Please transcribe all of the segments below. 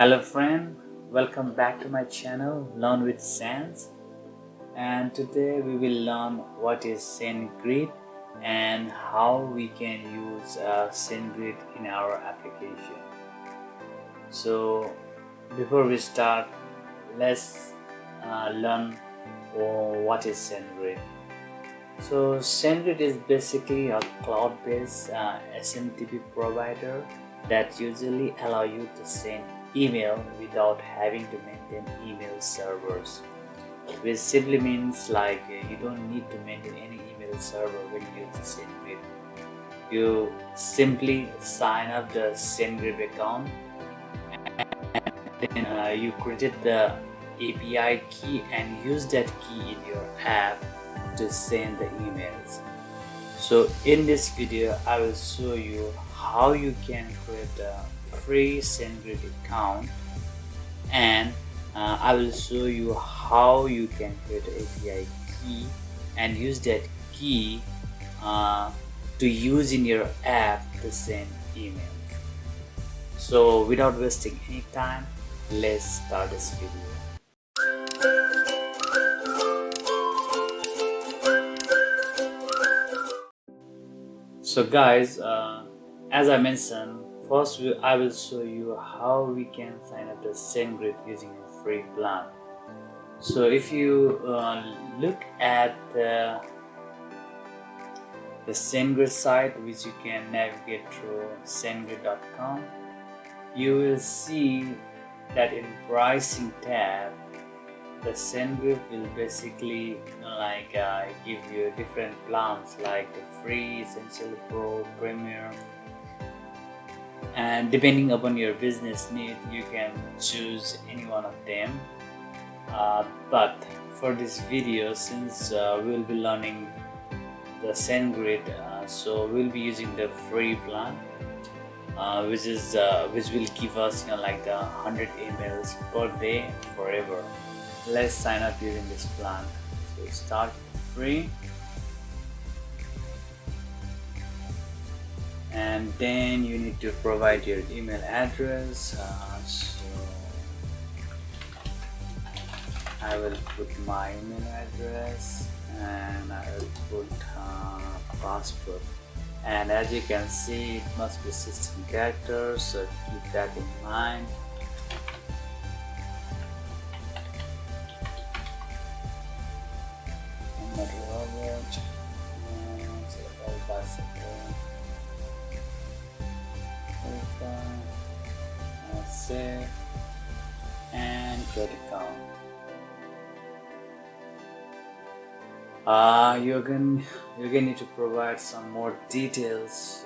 Hello friend, welcome back to my channel Learn with Sanz, and today we will learn what is Sendgrid and how we can use Sendgrid in our application. So before we start, let's learn what is Sendgrid. So Sendgrid is basically a cloud-based SMTP provider that usually allow you to send email without having to maintain email servers, which simply means like you don't need to maintain any email server when you use the Sendgrid. You simply sign up the Sendgrid account, and then you created the API key and use that key in your app to send the emails. So in this video I will show you how you can create a free Sendgrid account, and I will show you how you can create an API key and use that key to use in your app to send email. So without wasting any time, let's start this video. So guys, as I mentioned, first I will show you how we can sign up the Sendgrid using a free plan. So if you look at the Sendgrid site, which you can navigate through sendgrid.com, you will see that in pricing tab, the Sendgrid will basically give you different plans like the free, essential, pro, premium, and depending upon your business need you can choose any one of them. But for this video, since we'll be learning the Sendgrid, so we'll be using the free plan, which will give us the 100 emails per day forever. Let's sign up using this plan. So start free, and then you need to provide your email address. So I will put my email address and I will put password, and as you can see it must be 16 characters, so keep that in mind. Save and create account. You're gonna need to provide some more details.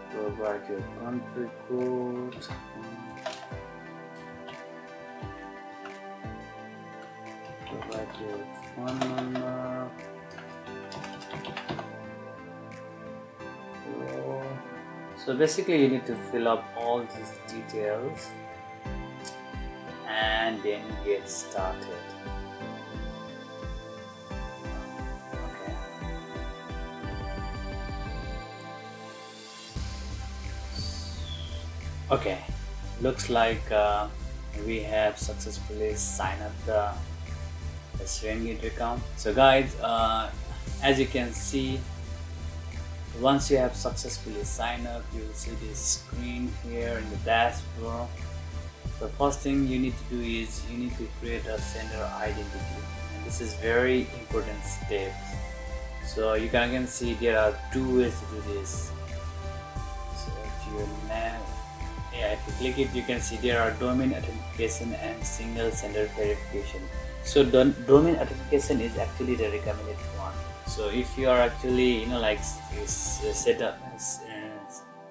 So provide your country code, provide your phone number, so basically you need to fill up all these details and then get started. Okay, looks like we have successfully signed up the Sendgrid account. So guys, as you can see, once you have successfully signed up, you will see this screen here in the dashboard. The first thing you need to do is you need to create a sender identity, and this is very important step. So you can again see there are two ways to do this. So if you click it, you can see there are domain authentication and single sender verification. So domain authentication is actually the recommended one. So if you are actually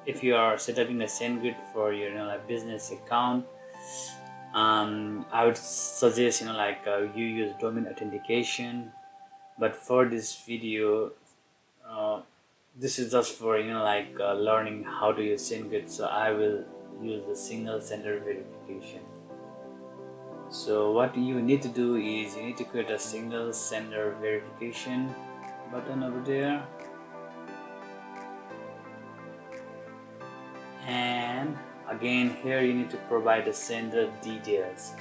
if you are setting a Sendgrid for your business account, I would suggest you use domain authentication. But for this video, this is just for learning how to use Sendgrid, so I will use the single sender verification. So what you need to do is you need to create a single sender verification button over there, and again here you need to provide the sender details.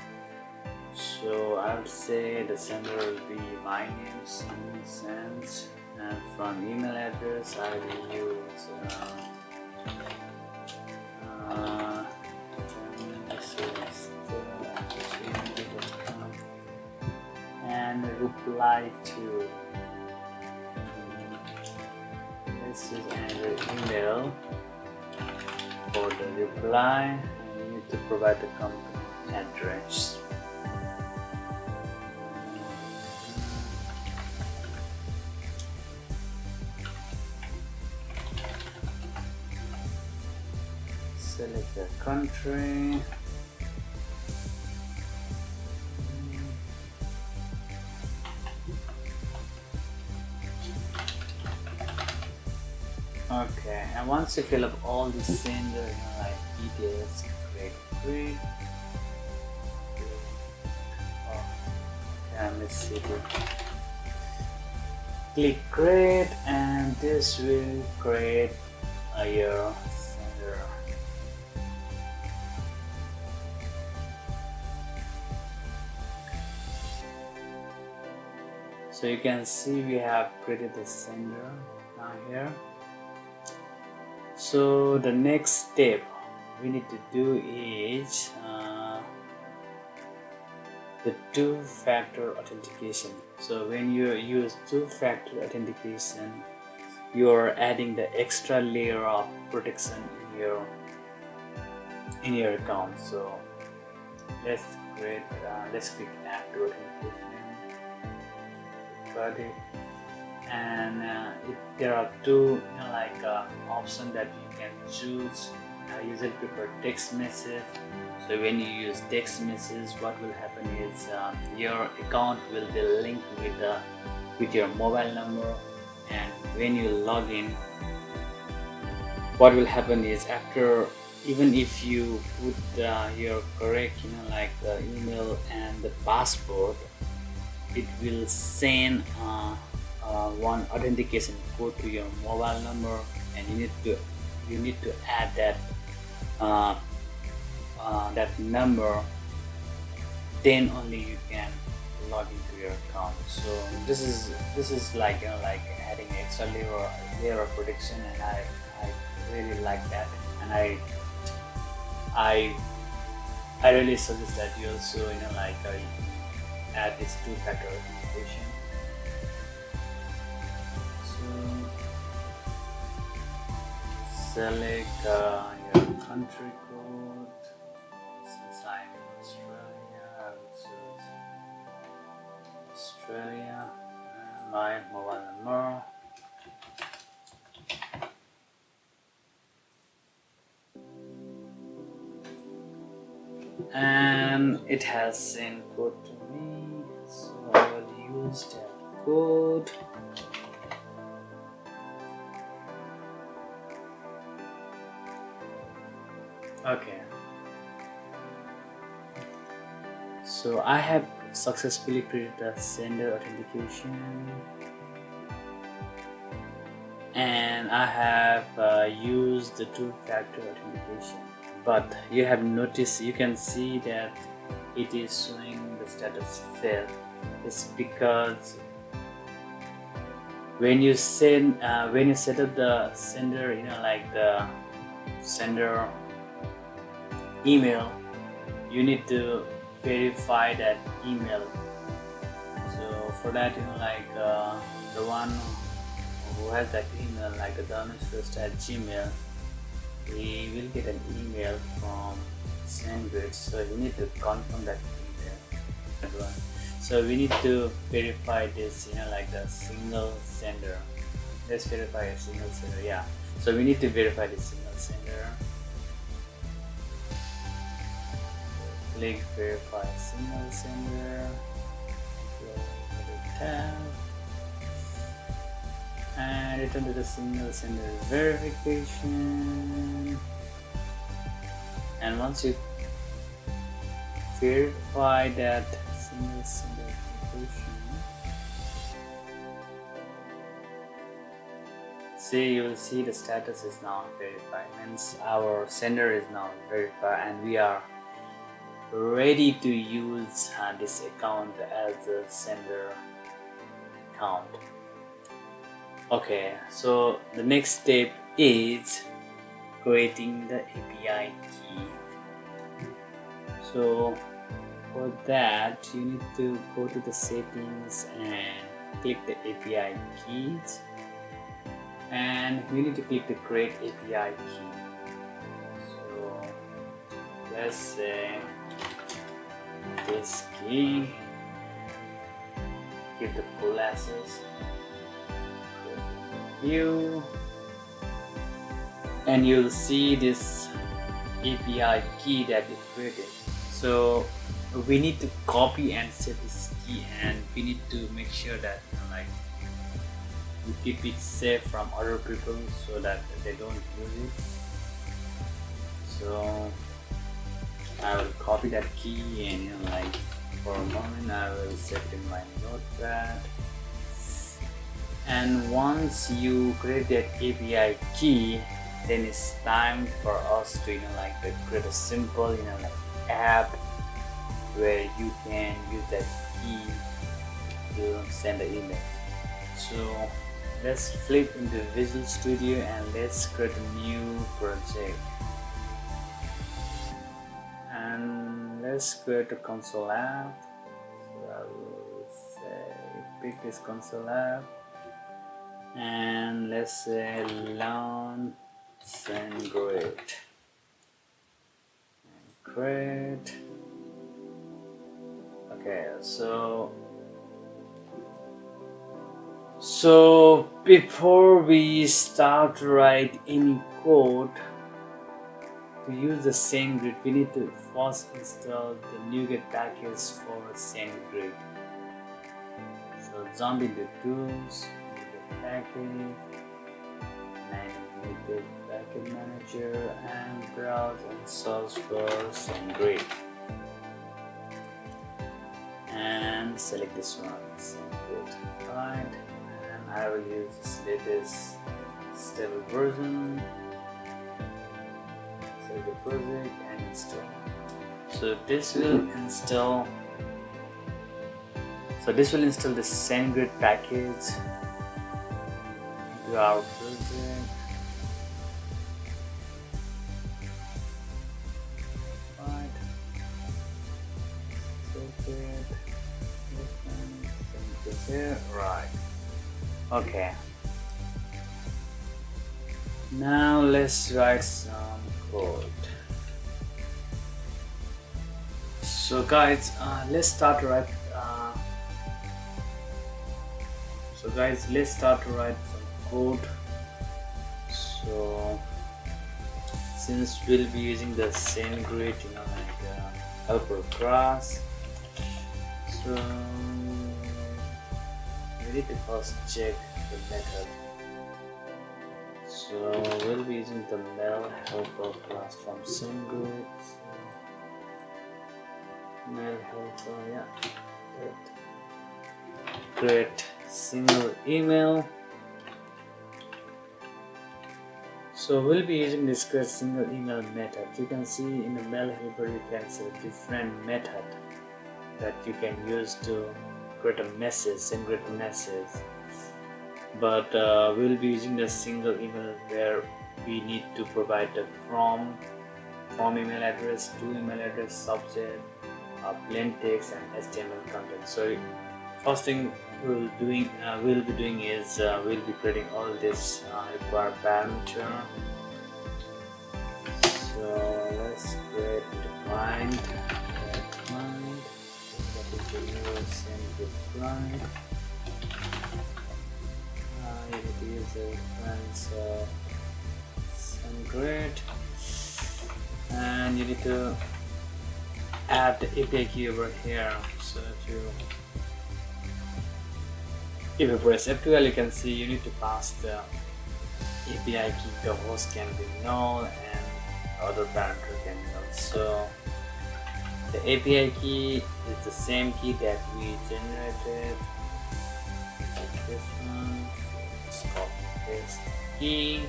So I would say the sender will be my name, Sanz, and from email address I will use and reply to, let's use another email for the reply, and you need to provide the company address. Select the country. Okay, and once you fill up all the sender details, create. Okay, let's see. Click create, and this will create your sender. So you can see we have created the sender now here. So the next step we need to do is the two-factor authentication. So when you use two-factor authentication, you are adding the extra layer of protection in your account. So let's click add to authentication, and there are two options that you can choose. User prefer text message. So when you use text message, what will happen is your account will be linked with your mobile number, and when you log in, what will happen is even if you put your correct email and the password, it will send one authentication code to your mobile number, and you need to add that number, then only you can log into your account. So this is like adding extra layer of protection, and I really like that, and I really suggest that you also add this two-factor authentication. So select your country code. Since I'm in Australia, I will choose Australia, and my mobile number. And it has sent code to me, so I will use that code. Okay, so I have successfully created a sender authentication, and I have used the two-factor authentication. But you have noticed, you can see that it is showing the status failed. It's because when you set up the sender, the sender email, you need to verify that email. So for that, the one who has that email, like the Gmail, we will get an email from Sendgrid, so you need to confirm that email. So we need to verify this, the single sender. Let's verify a single sender. Yeah. So we need to verify the single sender. Click verify single sender. Go to the tab. And return to the single sender verification. And once you verify that single sender authentication, see, you will see the status is now verified, means our sender is now verified and we are ready to use this account as a sender account. Okay, so the next step is creating the API key. So for that you need to go to the settings and click the API keys, and you need to click the create API key. So let's say this key, give the full access, view, and you'll see this API key that we created. So we need to copy and save this key, and we need to make sure that we keep it safe from other people so that they don't use it. So I will copy that key and for a moment I will set it in my notepad. And once you create that API key, then it's time for us to create a simple app where you can use that key to send an email. So let's flip into Visual Studio and let's create a new project. And let's create a console app. So I will say pick this console app and let's say learn Sendgrid and create. Okay, so before we start to write any code to use the Sendgrid, we need to first install the NuGet package for Sendgrid. So jump into tools, NuGet package, and NuGet package manager, and browse and search for Sendgrid. And select this one, Sendgrid, right? And I will use this latest stable version. Select the project and install. So this will install. So this will install the Sendgrid package into our project. Right. Here. Right. Okay. Now let's write some code. So guys, let's start to write. Let's start to write some code. So since we'll be using the Sendgrid, helper class, so we need to first check the method. So we'll be using the mail helper class from Sendgrid. Mail helper, yeah. Create single email. So we'll be using this create single email method. You can see in the mail helper you can see different method that you can use to create a message, Sendgrid message. But we'll be using the single email where we need to provide the from email address, to email address, subject, plain text, and HTML content. So first thing we'll be doing is we'll be creating all this required parameter. So let's create define client. That is the new Sendgrid client. You need to use the reference Sendgrid, and you need to add the API key over here. So if you press F12, you can see you need to pass the API key. The host can be null, and other parameter can also. The API key is the same key that we generated. This one. Let's copy paste key.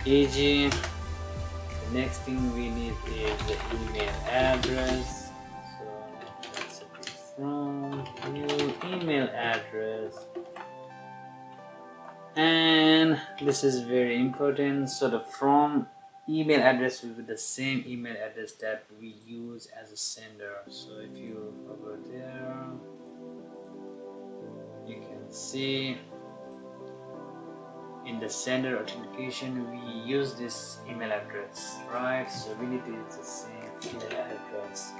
Easy. The next thing we need is the email address. So let's be from new email address. And this is very important. So the from email address will be the same email address that we use as a sender. So if you over there, you can see in the sender authentication we use this email address, right? So we need to use the same email address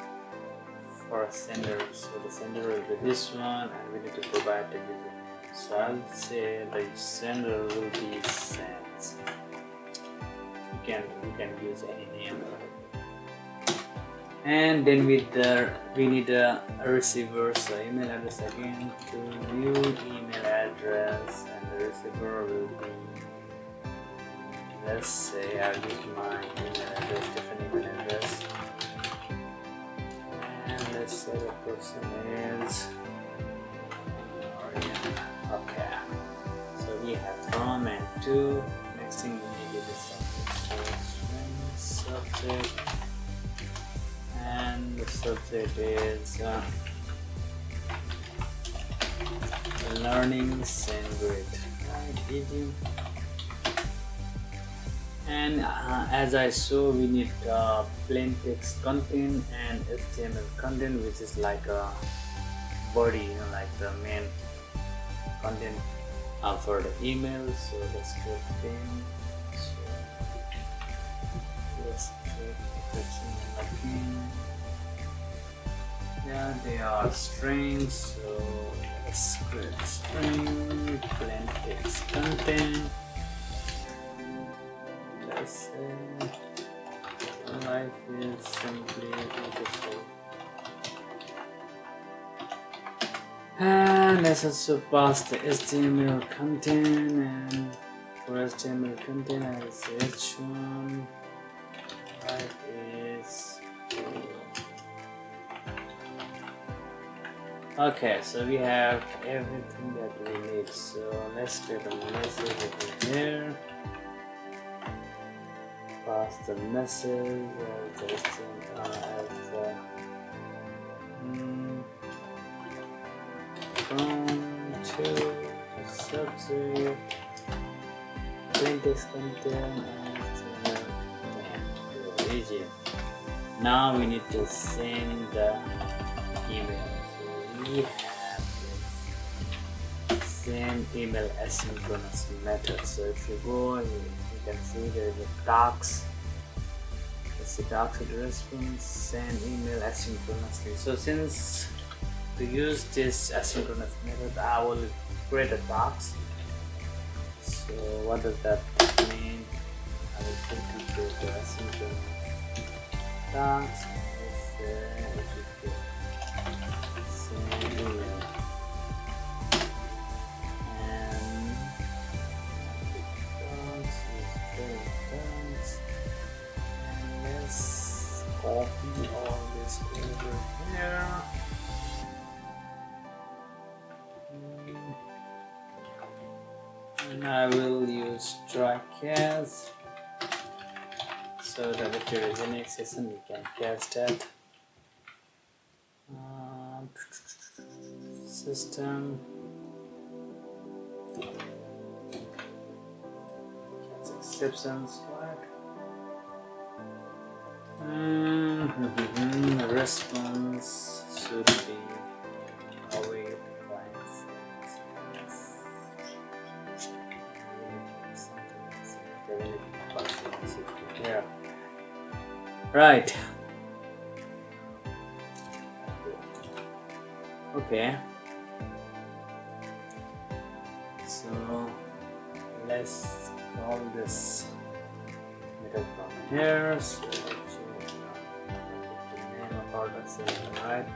for a sender. So the sender will be this one, and we need to provide the username. So I'll say the sender will be Sanz. You can use any name. And then we need a receiver. So email address again to new email address, and the receiver will be, let's say I'll use my email address, different email address, and let's say the person is okay. So we have from and to. Next thing we need is subject. So subject, and the subject is learning Sendgrid, right? Easy. And as I saw, we need plain text content and HTML content, which is like a body, like the main content for the email. So let's create thing. So let's create again. Yeah, they are strings. So let's create string plain text content. Let's say life is simply beautiful. And let's also pass the HTML content, and for HTML content as h1 life is okay. So we have everything that we need. So let's create a message over here. Pass the message as from to subject, plain text content, and easy. Now we need to send the email. So we have this send email asynchronous method. So if you go, you can see there is a docs. It's a docs with response, send email asynchronously. So since to use this asynchronous method, I will create a docs. So what does that mean? I will simply create the asynchronous docs. Let's say send email. Copy all this over here. And I will use try cast so that if there is any exception we can cast that. System cast exceptions, right? Response should be await clients. Yeah. Right. Okay. So let's call this method from here. So right,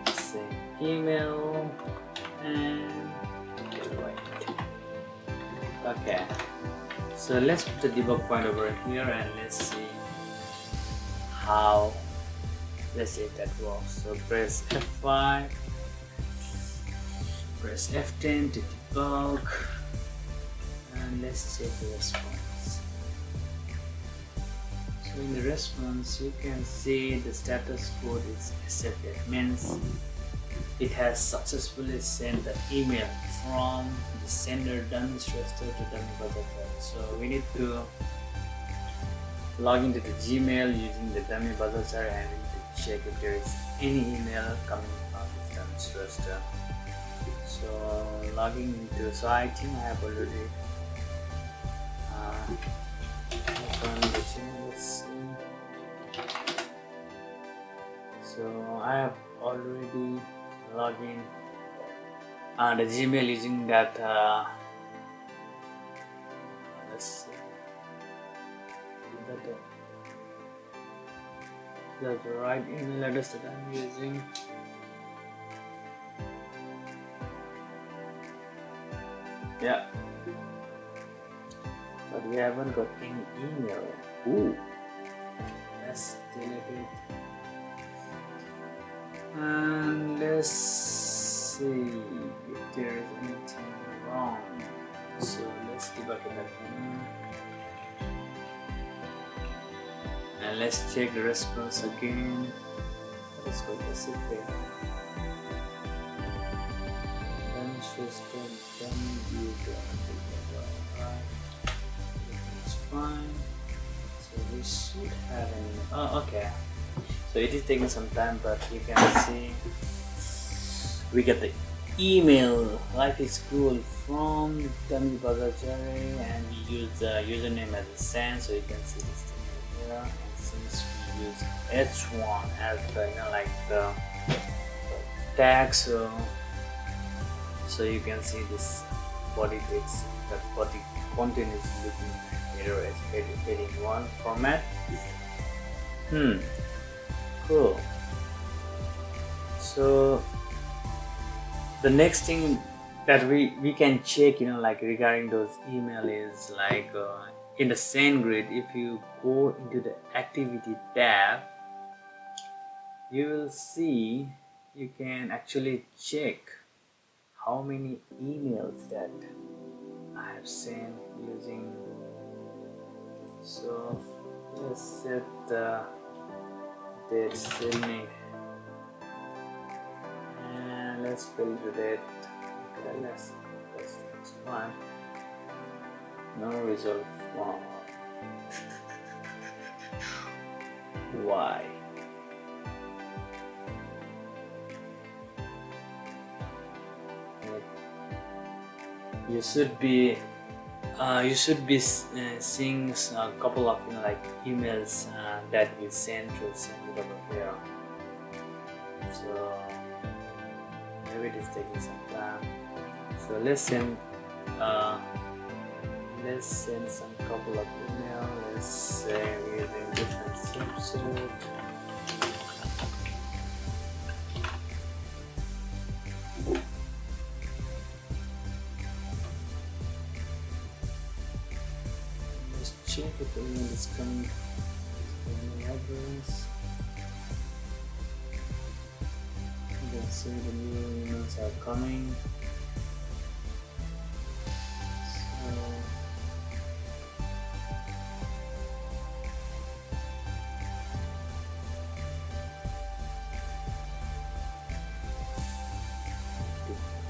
same email and wait. Okay, so let's put the debug point over here and let's see how, let's see if that works. So press F5, press F10 to debug, and let's check the response. So in the response you can see the status code is accepted, means it has successfully sent the email from the sender dummy register to dummy buzzer. So we need to log into the Gmail using the dummy buzzer and we need to check if there is any email coming from this dummy register. So logging into, so I think I have already opened the Gmail. Let's see. So I have already logged in the Gmail using that let's see, that's the right email address that I'm using. Yeah, but we haven't got any email. Ooh, let's delete it and let's see if there is anything wrong. So let's debug it again and let's check the response again. Let's go to sit there. Then system, then user. It's fine. So we should have an. Oh, okay. So it is taking some time, but you can see we get the email life is cool from dummy buzzer Jerry, and we use the username as a Sanz, so you can see this thing here. And since we use H1 as the like the tag, so you can see this body text, the body content is looking mirror as heading 1 format. Cool. So the next thing that we can check, like regarding those email is like in the Sendgrid, if you go into the activity tab, you will see you can actually check how many emails that I have sent using. So let's set the date sending and let's filter it. Okay, that's fine. No result. Wow. Why? You should be seeing a couple of like emails that we send through Sendgrid over here. So maybe it is taking some time. So let's send some couple of emails. Let's say we're using different substitute. Check if the email is coming from the address. You can see the new emails are coming.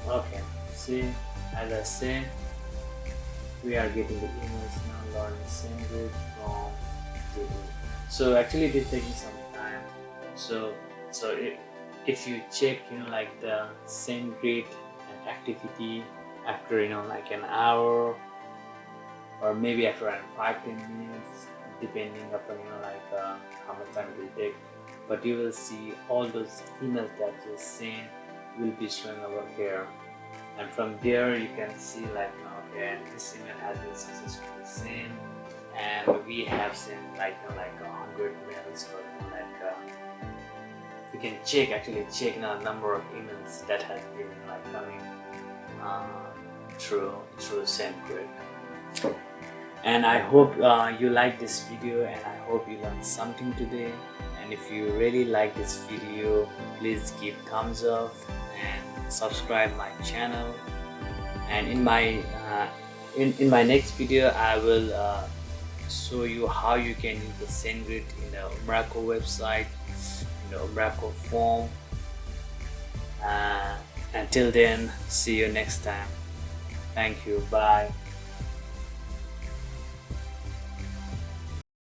So, okay, see, as I said, we are getting the emails now. Learning Sendgrid from Google. So actually it is taking some time. So if you check like the Sendgrid and activity after like an hour or maybe after around 5-10 minutes, depending upon how much time it will take, but you will see all those emails that you sent will be showing over here, and from there you can see okay, this email has been successfully sent, and we have sent 100 mails, or we can check the number of emails that has been coming through Sendgrid. And I hope you like this video, and I hope you learned something today. And if you really like this video, please give thumbs up and subscribe my channel. And in my next video, I will show you how you can use the Sendgrid in the Umbraco website, in the Umbraco form. Until then, see you next time. Thank you. Bye.